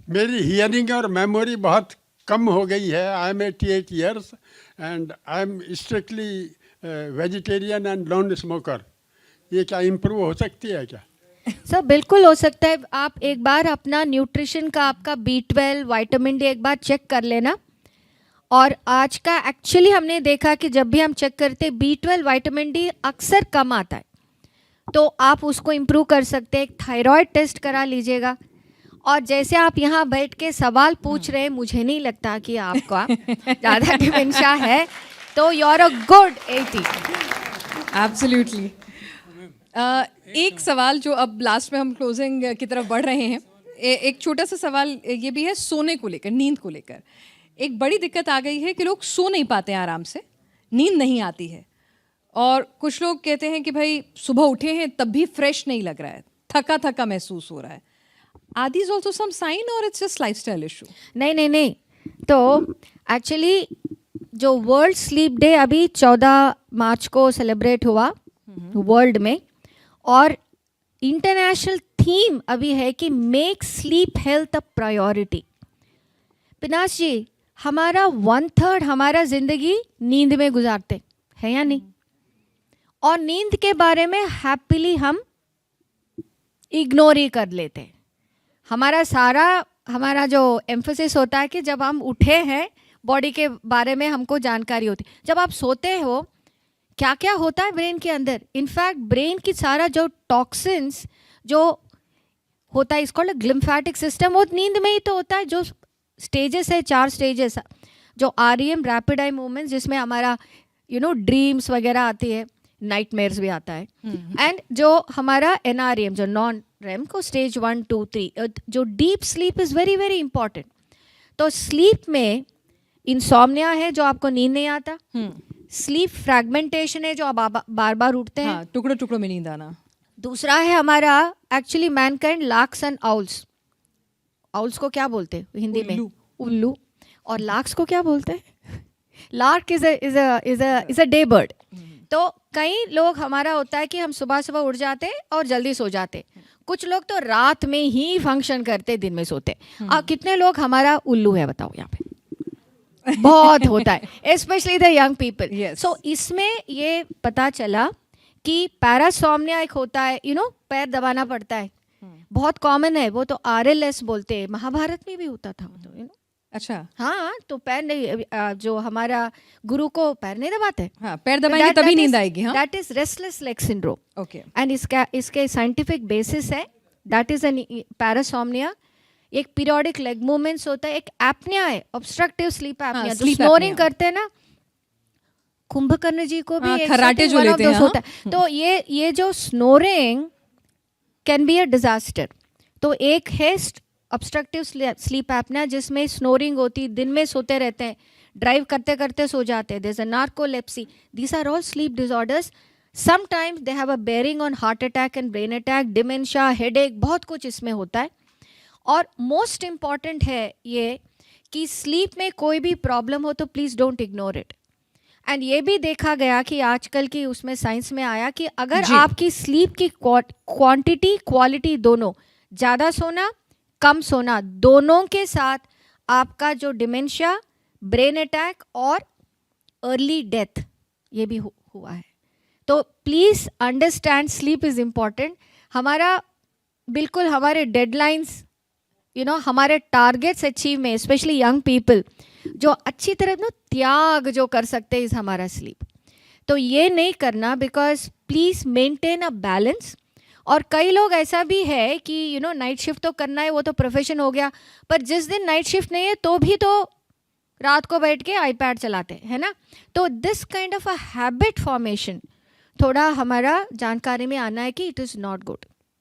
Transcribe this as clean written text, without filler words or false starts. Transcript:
मेरी हियरिंग और मेमोरी बहुत कम हो गई है. I am 88 years and I am strictly vegetarian and non smoker. ये क्या इम्प्रूव हो सकती है क्या? सर बिल्कुल हो सकता है. आप एक बार अपना न्यूट्रिशन का, आपका B12 विटामिन डी एक बार चेक कर लेना. और आज का एक्चुअली हमने देखा कि जब भी हम चेक करते B12 विटामिन डी अक्सर कम आता है, तो आप उसको इम्प्रूव कर सकते हैं. एक थायराइड टेस्ट करा लीजिएगा. और जैसे आप यहाँ बैठ के सवाल पूछ रहे हैं, मुझे नहीं लगता कि आपका ज़्यादा डिमेंशिया है, तो you are a good 80. Absolutely. एक सवाल जो अब लास्ट में हम क्लोजिंग की तरफ बढ़ रहे हैं, एक छोटा सा सवाल ये भी है सोने को लेकर, नींद को लेकर. एक बड़ी दिक्कत आ गई है कि लोग सो नहीं पाते हैं आराम से, नींद नहीं आती है. और कुछ लोग कहते हैं कि भाई सुबह उठे हैं तब भी फ्रेश नहीं लग रहा है, थका थका महसूस हो रहा है. Are these also some sign और इट्स जस्ट लाइफस्टाइल इशू? नहीं. तो एक्चुअली जो वर्ल्ड स्लीप डे अभी 14 मार्च को सेलिब्रेट हुआ वर्ल्ड में, और इंटरनेशनल थीम अभी है कि make sleep health a priority. Pinash ji, हमारा 1/3 हमारा जिंदगी नींद में गुजारते है या नहीं? और नींद के बारे में हैप्पीली हम इग्नोर ही कर लेते हैं. हमारा जो एम्फोसिस होता है कि जब हम उठे हैं बॉडी के बारे में हमको जानकारी होती. जब आप सोते हो क्या क्या होता है ब्रेन के अंदर. इनफैक्ट ब्रेन की सारा जो टॉक्सिन्स जो होता है, इसको ग्लिम्फेटिक सिस्टम, वो नींद में ही तो होता है. जो स्टेजेस है, 4 स्टेजेस, जो REM रैपिड आई मूवमेंट्स, जिसमें हमारा ड्रीम्स वगैरह आती है, नाइटमेयर्स भी आता है. एंड जो हमारा NREM जो नॉन REM को स्टेज 1, 2, 3, जो deep sleep is very very important. तो स्लीप में इंसोम्निया है जो आपको नींद नहीं आता. स्लीप फ्रैगमेंटेशन है जो आप बार बार उठते हैं, टुकड़ों टुकड़ों में नींद आना. दूसरा है हमारा actually mankind larks and owls. Owls को क्या बोलते हैं हिंदी में? उल्लू. और लार्क्स को क्या बोलते हैं? Lark is a day bird. तो कई लोग हमारा होता है कि हम सुबह सुबह उठ जाते हैं और जल्दी सो जाते. कुछ लोग तो रात में ही फंक्शन करते, दिन में सोते. और कितने लोग हमारा उल्लू है बताओ यहाँ पे? बहुत होता है, स्पेशली द यंग पीपल. सो इसमें ये पता चला कि पैरासोम्निया एक होता है, पैर दबाना पड़ता है, बहुत कॉमन है. वो तो RLS बोलते हैं, महाभारत में भी होता था. अच्छा. हाँ, तो पैर नहीं, जो हमारा गुरु को पैर नहीं दबाते. हाँ, पैर दबाएंगे तभी नींद आएगी. हाँ, that is restless leg syndrome. Okay. And इसके साइंटिफिक बेसिस है, दैट इज एन पैरासोम्निया. एक पीरियोडिक लेग मूवमेंट्स होता है. एक एप्निया है, ऑब्स्ट्रक्टिव स्लीप एप्निया, जो स्नोरिंग करते हैं ना. कुंभकर्ण जी को भी खराटे जो लेते हैं होता है. तो ये जो snoring can be a disaster. तो एक है ऑब्स्ट्रक्टिव स्लीप एप्निया, जिसमें स्नोरिंग होती, दिन में सोते रहते हैं, ड्राइव करते करते सो जाते हैं. There is a narcolepsy. These are all sleep disorders. Sometimes they have a bearing on heart attack and brain attack, dementia, headache, बहुत कुछ इसमें होता है. और मोस्ट इम्पॉर्टेंट है ये कि स्लीप में कोई भी प्रॉब्लम हो तो please don't ignore it. And ये भी देखा गया कि आजकल की उसमें साइंस में आया कि अगर आपकी स्लीप की क्वांटिटी क्वालिटी दोनों, ज़्यादा सोना कम सोना, दोनों के साथ आपका जो डिमेंशिया, ब्रेन अटैक और अर्ली डेथ ये भी हुआ है. तो please understand sleep is important. हमारा बिल्कुल हमारे डेडलाइंस, हमारे टारगेट्स अचीव में, स्पेशली यंग पीपल जो अच्छी तरह त्याग जो कर सकते हैं इस हमारा स्लीप. तो ये नहीं करना, because please maintain a balance. और कई लोग ऐसा भी है कि नाइट शिफ्ट तो करना है, वो तो प्रोफेशन हो गया, पर जिस दिन नाइट शिफ्ट नहीं है तो भी तो रात को बैठ के iPad चलाते हैं, है ना. तो this kind of a habit formation थोड़ा हमारा जानकारी में आना है कि इट इज़ नॉट गुड.